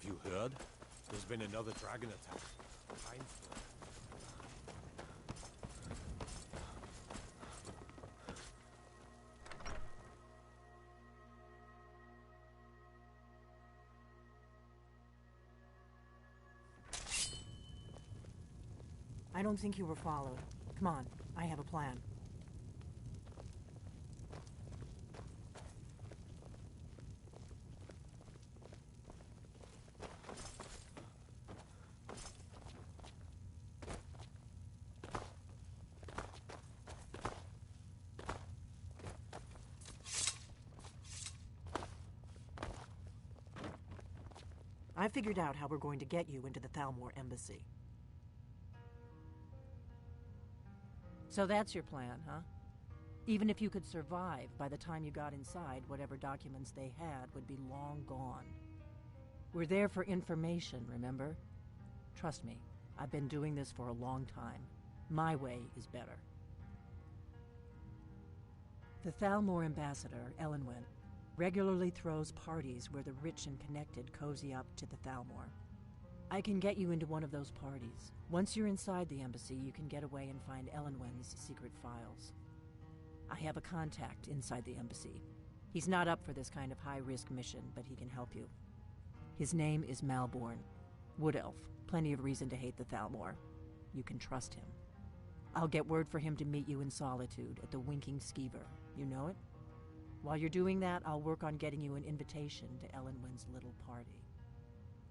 you heard? There's been another dragon attack. I don't think you were followed. Come on, I have a plan. I figured out how we're going to get you into the Thalmor embassy. So that's your plan, huh? Even if you could survive, by the time you got inside, whatever documents they had would be long gone. We're there for information, remember? Trust me, I've been doing this for a long time. My way is better. The Thalmor ambassador, Elenwen, regularly throws parties where the rich and connected cozy up to the Thalmor. I can get you into one of those parties. Once you're inside the embassy, you can get away and find Elenwen's secret files. I have a contact inside the embassy. He's not up for this kind of high-risk mission, but he can help you. His name is Malborn. Wood Elf. Plenty of reason to hate the Thalmor. You can trust him. I'll get word for him to meet you in Solitude at the Winking Skeever. You know it? While you're doing that, I'll work on getting you an invitation to Elenwen's little party.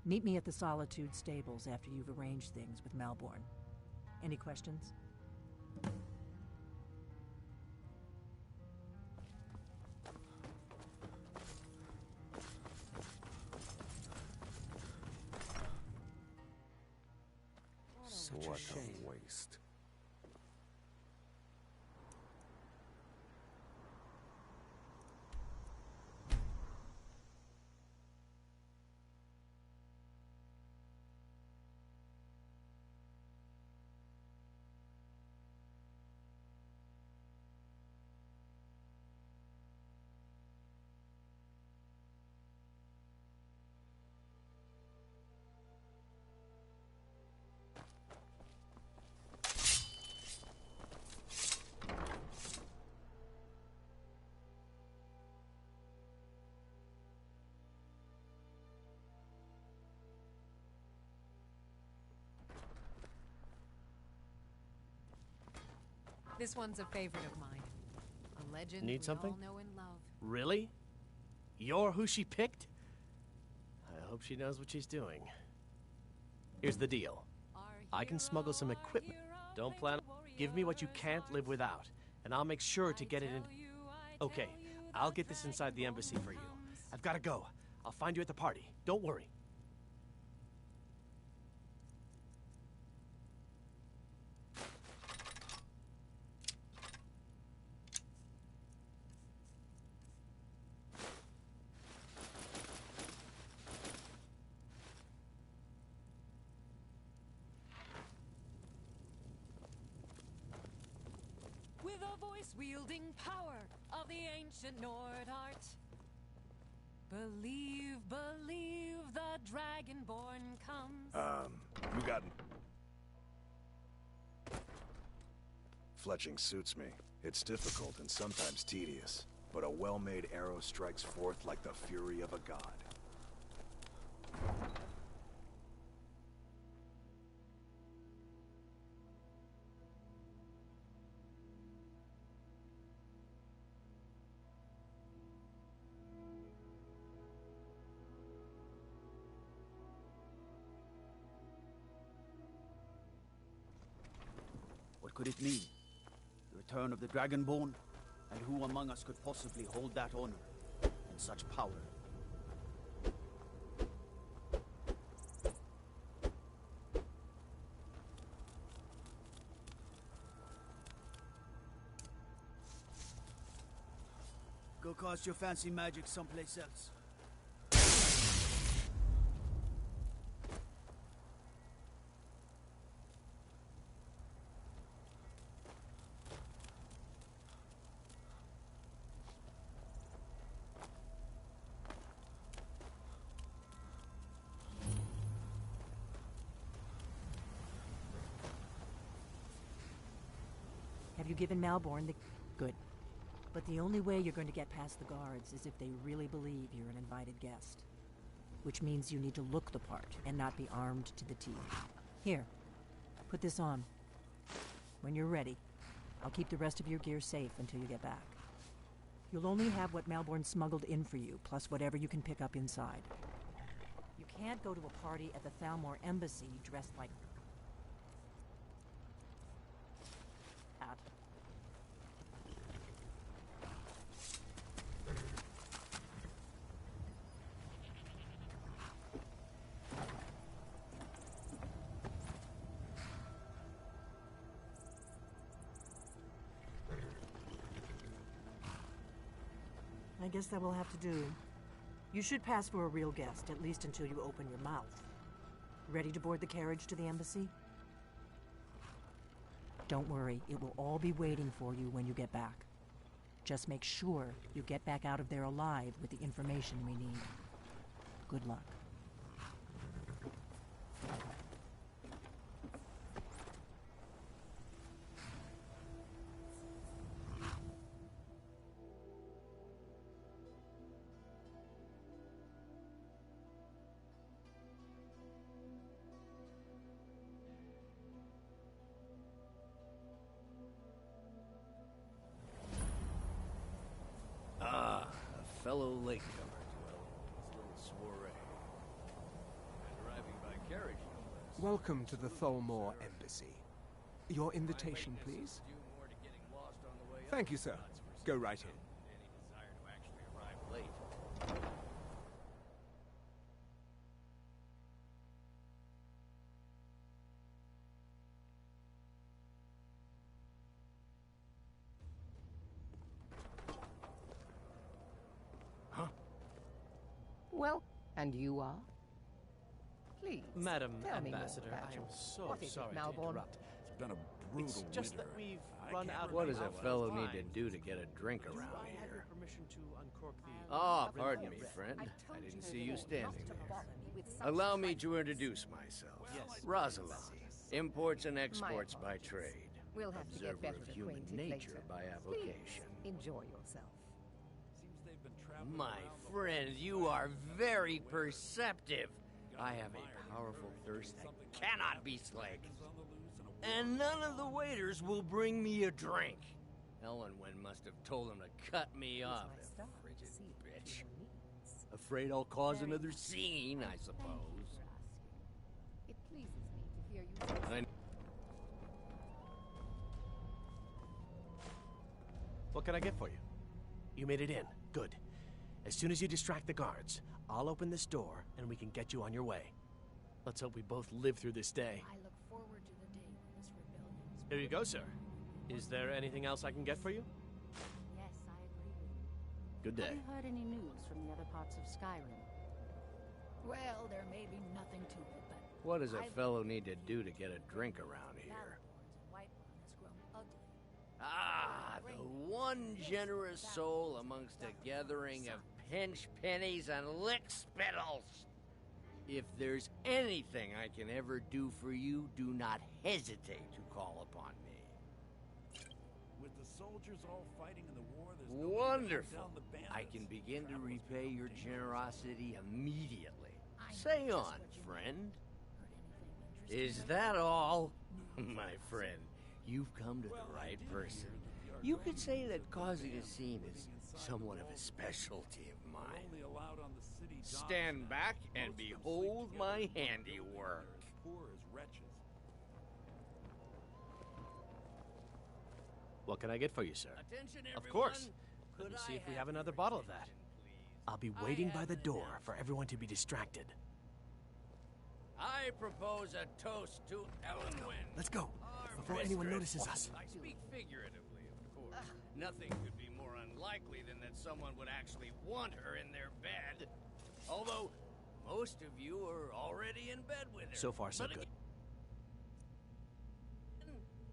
Meet me at the Solitude stables after you've arranged things with Malborn. Any questions? Such a shame. Waste. This one's a favorite of mine. A legend Need we something? all know and love. Really? You're who she picked? I hope she knows what she's doing. Here's the deal. I can smuggle some equipment. Don't plan. Give me what you can't live without, and I'll make sure to get it in. Okay, I'll get this inside the embassy for you. I've got to go. I'll find you at the party. Don't worry. With a voice-wielding power of the ancient Nord art. Believe, believe the Dragonborn comes. You got... Fletching suits me. It's difficult and sometimes tedious, but a well-made arrow strikes forth like the fury of a god. What could it mean? The return of the Dragonborn? And who among us could possibly hold that honor and such power? Go cast your fancy magic someplace else. Have you given Malborn the... Good. But the only way you're going to get past the guards is if they really believe you're an invited guest. Which means you need to look the part and not be armed to the teeth. Here, put this on. When you're ready, I'll keep the rest of your gear safe until you get back. You'll only have what Malborn smuggled in for you, plus whatever you can pick up inside. You can't go to a party at the Thalmor embassy dressed like that. I guess that will have to do. You should pass for a real guest, at least until you open your mouth. Ready to board the carriage to the embassy? Don't worry, it will all be waiting for you when you get back. Just make sure you get back out of there alive with the information we need. Good luck. Fellow latecomer dwelling in this little soiree. And arriving by carriage, no less. Welcome to the Thalmor Embassy. Your invitation, please. Thank you, sir. Go right in. Any desire to actually arrive late. Well, and you are? Please, Madam tell me Ambassador, more about I am you. so What is it, sorry to Malborn? interrupt. It's been a brutal It's just winter. that we've I run can't out of... remember What does a what fellow I need to find. do to get a drink around I have here? your permission to uncork the... Pardon me, friend. I didn't see you standing there. Allow me to introduce myself. Yes. Rosalind, imports and exports by trade. We'll have to get Observer better of human acquainted nature later. by application. Please, enjoy yourself. My friend, you are very perceptive. I have a powerful thirst that cannot be slaked. And none of the waiters will bring me a drink. Ellenwen must have told them to cut me off, that frigid bitch. Afraid I'll cause another scene, I suppose. It pleases me to hear you say What can I get for you? You made it in. Good. As soon as you distract the guards, I'll open this door and we can get you on your way. Let's hope we both live through this day. I look forward to the day when this rebellion is... Here you go, sir. Is there anything else I can get for you? Yes, I agree with you. Good day. Have you heard any news from the other parts of Skyrim? Well, there may be nothing to it, but... What does a I've- fellow need to do to get a drink around here? Malborn's Whiterun has grown ugly. Ah, the one generous soul amongst a gathering of pinch pennies and lick spittles. If there's anything I can ever do for you, do not hesitate to call upon me. With the soldiers all fighting in the war, there's no way to hunt Wonderful. down the bandits. I can begin to repay your generosity immediately. I Say know on, just what you friend. Heard anything interesting? Is that all? My friend, you've come to the right person. You could say that causing a scene is somewhat of a specialty of mine. Only allowed on the city docks. Stand back and behold my handiwork. They're as poor as wretches. What can I get for you, sir? Attention, Of everyone. course. Let Could me see I if we have have your another bottle of that. attention, please? I'll be I waiting by have the an door announcement. for everyone to be distracted. I propose a toast to Ellenwen. Let's go, our before anyone mistress. notices us. I speak figuratively, of course. Nothing could be more unlikely than that someone would actually want her in their bed. Although, most of you are already in bed with her. So far, so But good. again,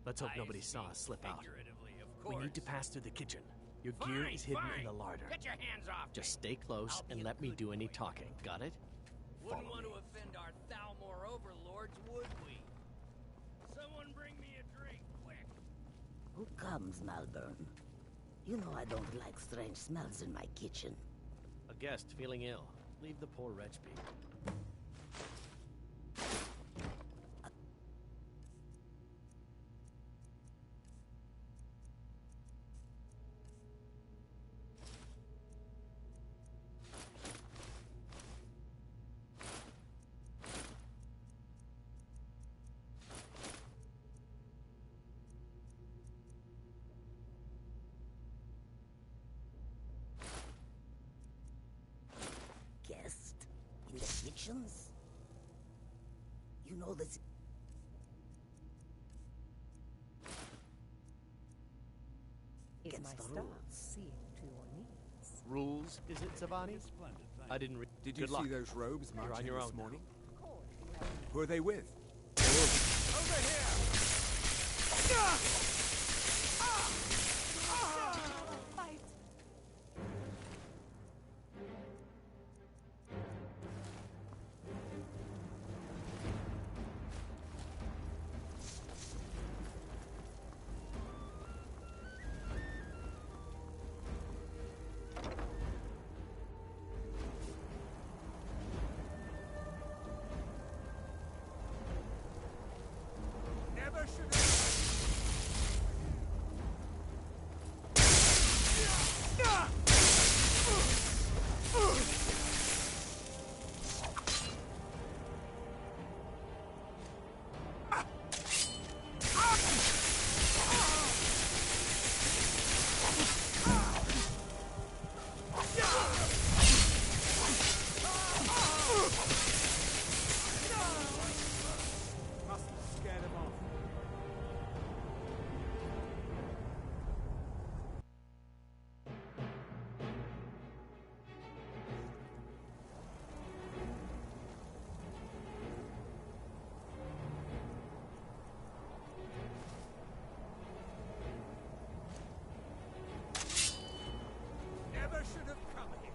Let's hope I nobody saw us speak slip out. figuratively, of We course. need to pass through the kitchen. Your gear Fine, is hidden in fine. the larder. Get your hands off Just me. stay close I'll be and a let me good do any boy. talking. Got it? Wouldn't Follow want me. to offend our Thalmor overlords, would we? Someone bring me a drink, quick. Who comes, Malburn? You know I don't like strange smells in my kitchen. A guest feeling ill. Leave the poor wretch be. Guest? In the kitchens? You know this... Is Against my the staff rules. seeing to your needs? Rules, is it, Savani? I didn't read. Did you Good luck. see those robes You're on marching your this own. morning? Of course, you have Who are they with? Over here! fight. Never should have... Must have scared him off. Never should have come here.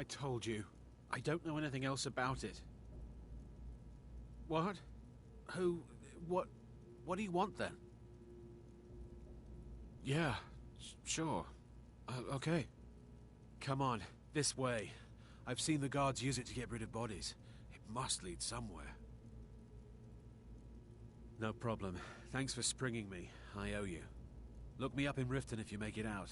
told you. I don't know anything else about it. What? Who? What do you want then? Yeah, sure. Okay. Come on, this way. I've seen the guards use it to get rid of bodies. It must lead somewhere. No problem. Thanks for springing me. I owe you. Look me up in Riften if you make it out.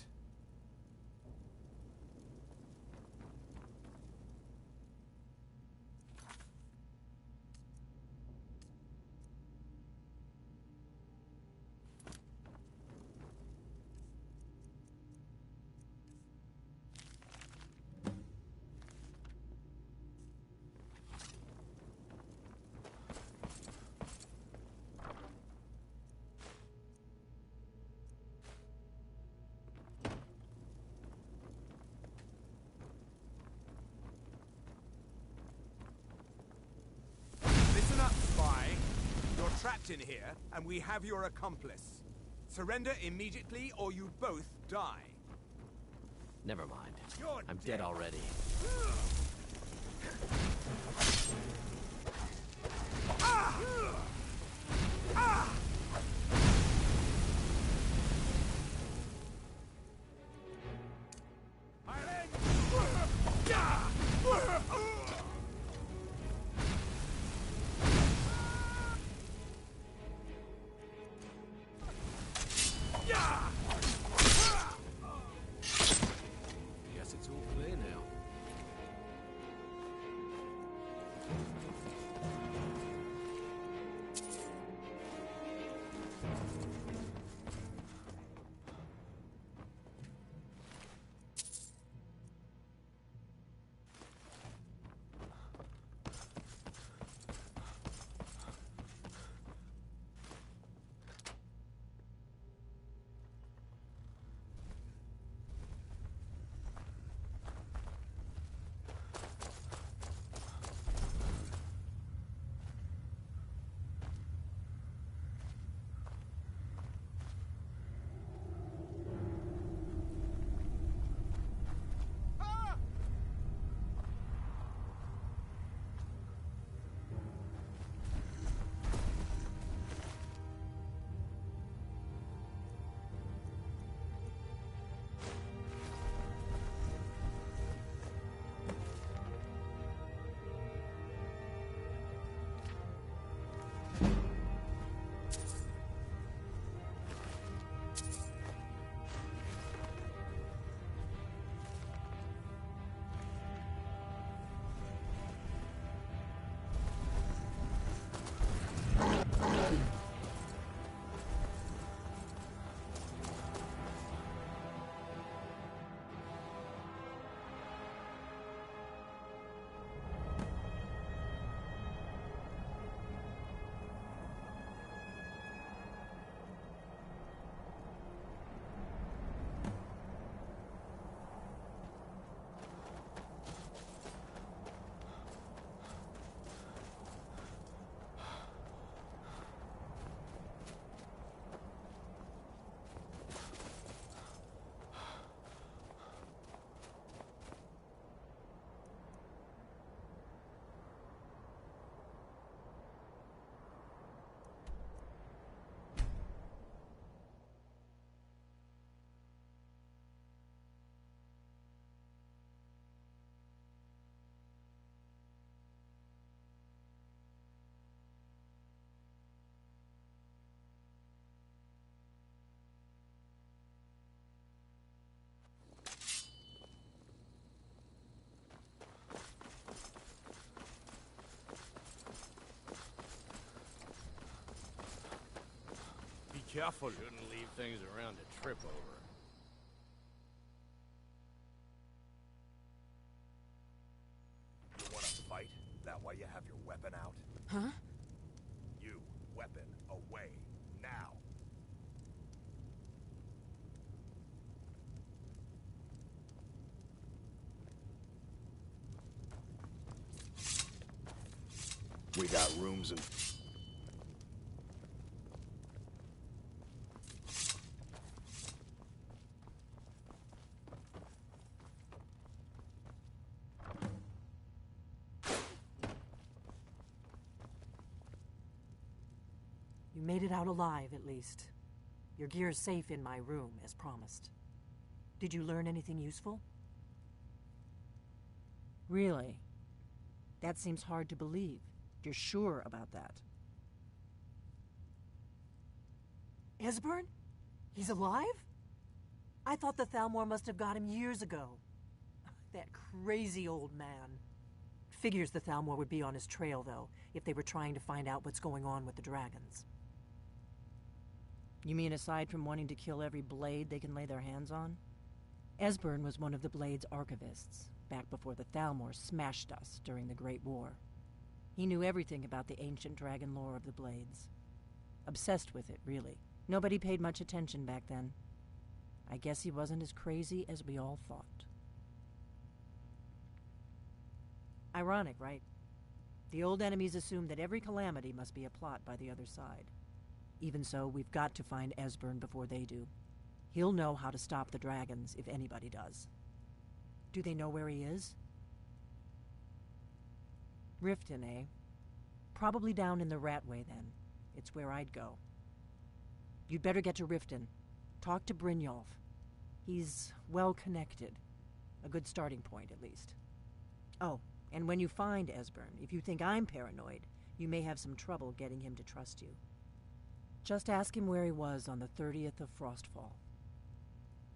Listen up, spy. You're trapped in here, and we have your accomplice. Surrender immediately, or you both die. Never mind. You're I'm dead already. Guess it's all clear now. Careful. Shouldn't leave things around to trip over. You want to fight? That why you have your weapon out? Huh? You, weapon, away, now. We got rooms and... You made it out alive, at least. Your gear's safe in my room, as promised. Did you learn anything useful? Really? That seems hard to believe. You're sure about that? Esbern? He's alive? I thought the Thalmor must have got him years ago. That crazy old man. Figures the Thalmor would be on his trail, though, if they were trying to find out what's going on with the dragons. You mean aside from wanting to kill every blade they can lay their hands on? Esbern was one of the Blade's archivists, back before the Thalmor smashed us during the Great War. He knew everything about the ancient dragon lore of the Blades. Obsessed with it, really. Nobody paid much attention back then. I guess he wasn't as crazy as we all thought. Ironic, right? The old enemies assumed that every calamity must be a plot by the other side. Even so, we've got to find Esbern before they do. He'll know how to stop the dragons, if anybody does. Do they know where he is? Riften, eh? Probably down in the Ratway, then. It's where I'd go. You'd better get to Riften. Talk to Brynjolf. He's well-connected. A good starting point, at least. Oh, and when you find Esbern, if you think I'm paranoid, you may have some trouble getting him to trust you. Just ask him where he was on the 30th of Frostfall.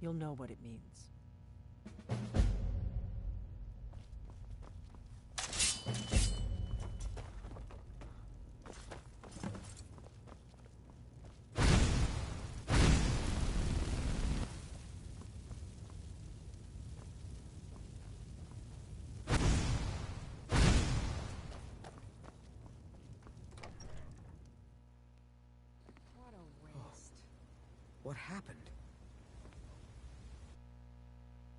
You'll know what it means. What a waste. What happened?